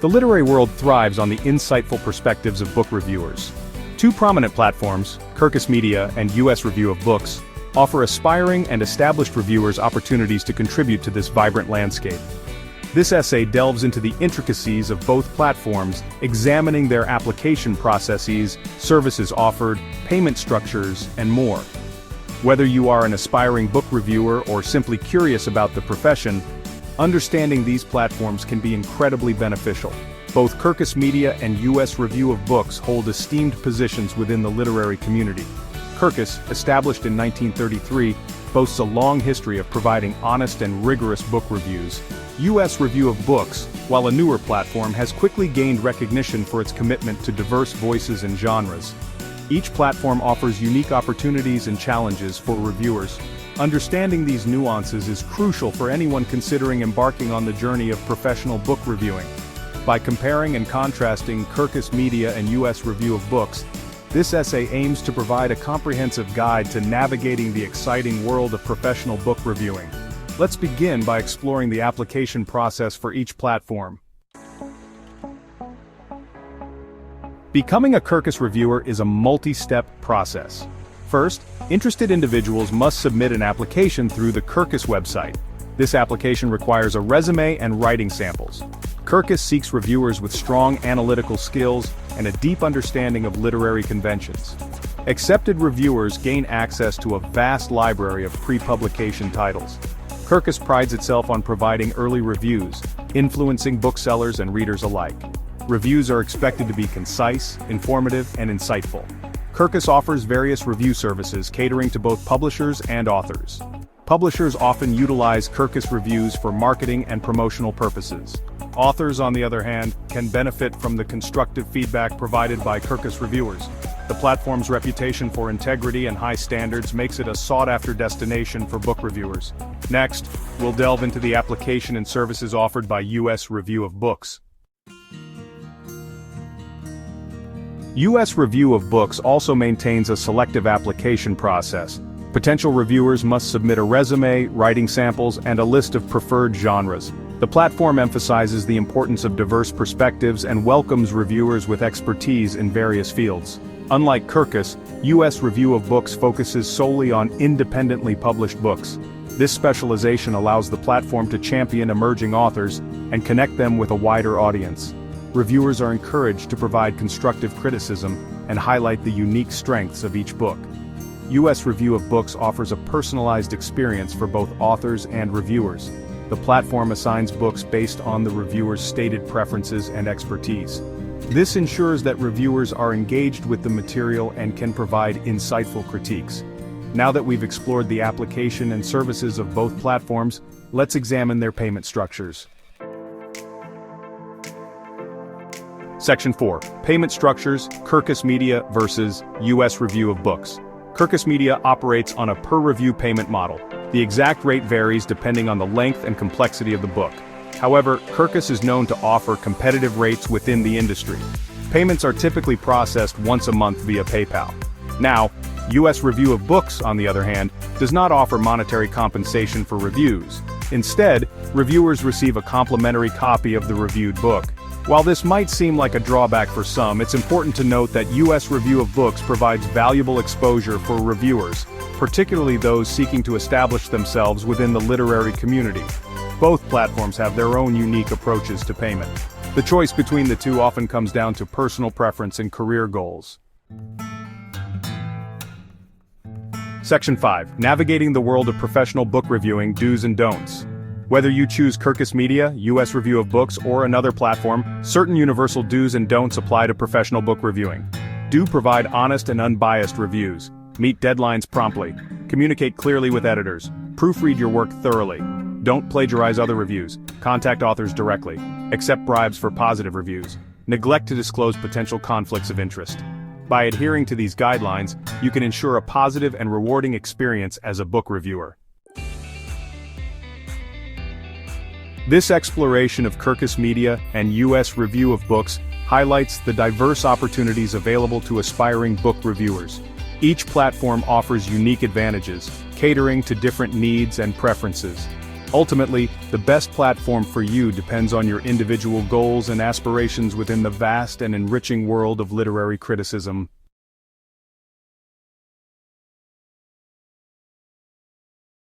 The literary world thrives on the insightful perspectives of book reviewers. Two prominent platforms, Kirkus Media and US Review of Books, offer aspiring and established reviewers opportunities to contribute to this vibrant landscape. This essay delves into the intricacies of both platforms, examining their application processes, services offered, payment structures, and more. Whether you are an aspiring book reviewer or simply curious about the profession, understanding these platforms can be incredibly beneficial. Both Kirkus Media and US Review of Books hold esteemed positions within the literary community. Kirkus, established in 1933, boasts a long history of providing honest and rigorous book reviews. US Review of Books, while a newer platform, has quickly gained recognition for its commitment to diverse voices and genres. Each platform offers unique opportunities and challenges for reviewers. Understanding these nuances is crucial for anyone considering embarking on the journey of professional book reviewing. By comparing and contrasting Kirkus Media and US Review of Books, this essay aims to provide a comprehensive guide to navigating the exciting world of professional book reviewing. Let's begin by exploring the application process for each platform. Becoming a Kirkus reviewer is a multi-step process. First, interested individuals must submit an application through the Kirkus website. This application requires a resume and writing samples. Kirkus seeks reviewers with strong analytical skills and a deep understanding of literary conventions. Accepted reviewers gain access to a vast library of pre-publication titles. Kirkus prides itself on providing early reviews, influencing booksellers and readers alike. Reviews are expected to be concise, informative, and insightful. Kirkus offers various review services catering to both publishers and authors. Publishers often utilize Kirkus reviews for marketing and promotional purposes. Authors, on the other hand, can benefit from the constructive feedback provided by Kirkus reviewers. The platform's reputation for integrity and high standards makes it a sought-after destination for book reviewers. Next, we'll delve into the application and services offered by US Review of Books. US Review of Books also maintains a selective application process. Potential reviewers must submit a resume, writing samples, and a list of preferred genres. The platform emphasizes the importance of diverse perspectives and welcomes reviewers with expertise in various fields. Unlike Kirkus, US Review of Books focuses solely on independently published books. This specialization allows the platform to champion emerging authors and connect them with a wider audience. Reviewers are encouraged to provide constructive criticism and highlight the unique strengths of each book. US Review of Books offers a personalized experience for both authors and reviewers. The platform assigns books based on the reviewer's stated preferences and expertise. This ensures that reviewers are engaged with the material and can provide insightful critiques. Now that we've explored the application and services of both platforms, let's examine their payment structures. Section 4. Payment Structures, Kirkus Media versus US Review of Books. Kirkus Media operates on a per-review payment model. The exact rate varies depending on the length and complexity of the book. However, Kirkus is known to offer competitive rates within the industry. Payments are typically processed once a month via PayPal. Now, US Review of Books, on the other hand, does not offer monetary compensation for reviews. Instead, reviewers receive a complimentary copy of the reviewed book. While this might seem like a drawback for some, it's important to note that US Review of Books provides valuable exposure for reviewers, particularly those seeking to establish themselves within the literary community. Both platforms have their own unique approaches to payment. The choice between the two often comes down to personal preference and career goals. Section 5. Navigating the world of professional book reviewing, do's and don'ts. Whether you choose Kirkus Media, US Review of Books, or another platform, certain universal do's and don'ts apply to professional book reviewing. Do provide honest and unbiased reviews. Meet deadlines promptly. Communicate clearly with editors. Proofread your work thoroughly. Don't plagiarize other reviews. Contact authors directly. Accept bribes for positive reviews. Neglect to disclose potential conflicts of interest. By adhering to these guidelines, you can ensure a positive and rewarding experience as a book reviewer. This exploration of Kirkus Media and US Review of Books highlights the diverse opportunities available to aspiring book reviewers. Each platform offers unique advantages, catering to different needs and preferences. Ultimately, The best platform for you depends on your individual goals and aspirations within the vast and enriching world of literary criticism.